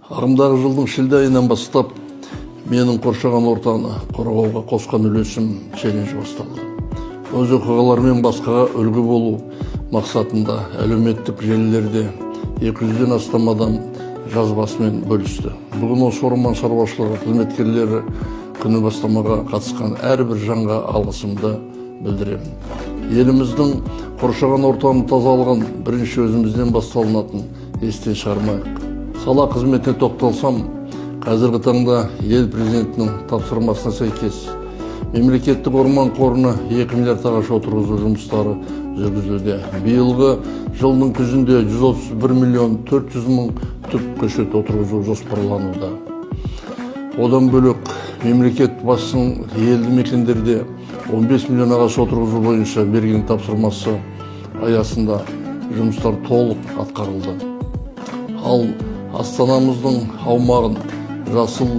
Ағымдағы жылдың шілде айынан бастап менің қоршаған ортаны қорғауға қосқан үлесім челленджі басталды. Өз оқиғаларымен басқаға үлгі болу мақсатында әлеуметтік желілерде 200-ден астам адам жазбасымен бөлісті. Бүгін осы орман шаруашылығы қызметкерлері күні бастамаға қатысқан әрбір жанға алғысымды білдіремін. Еліміздің қоршаған ортаны тазалығын бірінші өзімізден басталынатын естен шығармайық. Сала қызметіне тоқталсам, қазіргі таңда ел президентінің тапсырмасына сәйкес мемлекеттік орман қорына 2 миллиард ағаш отырғызу жұмыстары жүргізілуде. Биылғы жылдың күзінде 131 миллион 400 мың түп көшет отырғызу жоспарлануда. Одан бөлек мемлекет басшысының елді мекендерде 15 миллион ағаш отырғызу бойынша берген тапсырмасы аясында жұмыстар толық атқарылды. Ал Астанамыздың аумағын жасыл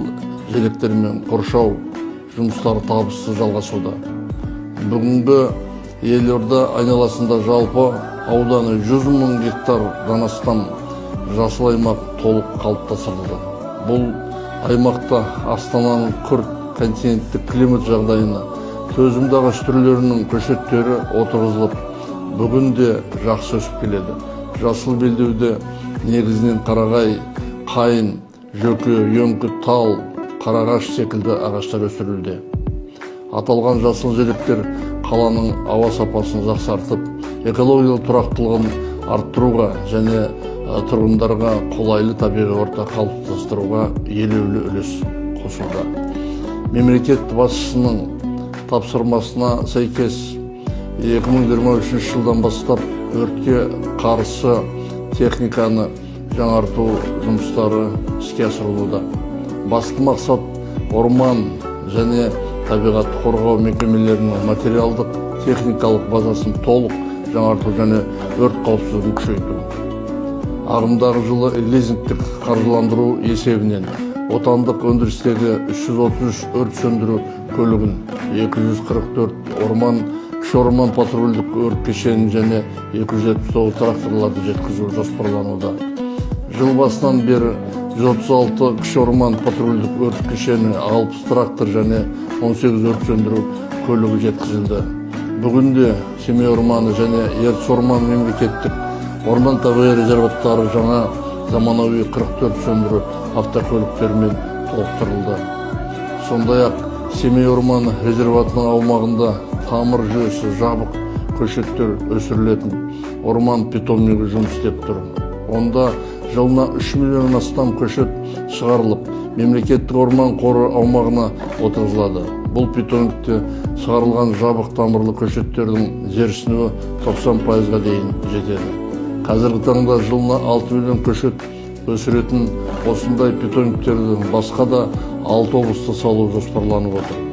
желектермен қоршау жұмыстары табысты жалғасуда. Бүгінгі елорда айналасында жалпы ауданы 100 мың гектардан астам жасыл аймақ толық қалыптастырылды. Бұл аймақта Астананың күрт континенттік климат жағдайына төзімді ағаш түрлерінің көшеттері отырғызылып, бүгінде жақсы өсіп келеді. Жасыл белдеуде негізінен қарағай, қайын, жөке, өңкі, тал, қарағаш секілді ағаштар өсірілуде. Аталған жасыл желектер қаланың ауа сапасын жақсартып, экологиялық тұрақтылығын арттыруға және тұрғындарға қолайлы табиғи орта қалыптастыруға елеулі үлес қосуда. Мемлекет басшысының тапсырмасына сәйкес 2023 жылдан бастап өртке қарсы техниканы жаңарту жұмыстары іске асырылуда. Басты мақсат орман және табиғатты қорғау мекемелерінің материалдық техникалық базасын толық жаңарту және өрт қауіпсіздігін күшейту. Ағымдағы жылы лизингтік қаржыландыру есебінен отандық өндірістегі 333 өрт сөндіру көлігін, 244 кіші орман патрульдік өрт кешенін және 279 тракторларды жеткізу жоспарлануда. Жыл басынан бері 136 кіші орман патрульдік өрт кешені, 60 трактор және 18 өрт сөндіру көлігі жеткізілді. Бүгінде Семей орманы және Ертіс орманы мемлекеттік орман табиғи резерваттары жаңа заманауи 44 сөндіру автокөліктермен толықтырылды. Сондай-ақ Семей орманы резерватының аумағында тамыр жүйесі жабық көшеттер өсірілетін орман питомнигі жұмыс істеп тұр. Онда жылына 3 миллион астам көшет шығарылып, мемлекеттік орман қоры аумағына отырғызылады. Бұл питомникте шығарылған жабық тамырлы көшеттердің жерсінуі 90%-ға дейін жетеді. Қазіргі таңда жылына 6 миллион көшет өсіретін осындай питомниктерді басқа да 6 облыста салу жоспарланып отыр.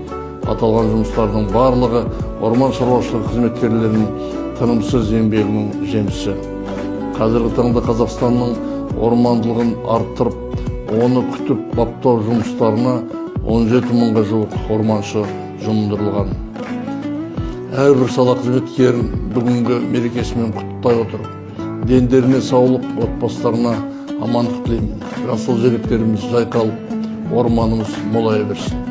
Аталған жұмыстардың барлығы орман шаруашылығы қызметкерлерінің тынымсыз еңбегінің жемісі. Қазіргі таңда Қазақстанның ормандылығын арттырып, оны күтіп баптау жұмыстарына 17 мыңға жуық орманшы жұмылдырылған. Әрбір сала қызметкерін бүгінгі мерекесімен құттықтай отырып, дендеріне саулық, отбасыларына амандық тілеймін. Жасыл желектеріміз жайқалып, орманымыз молая берсін.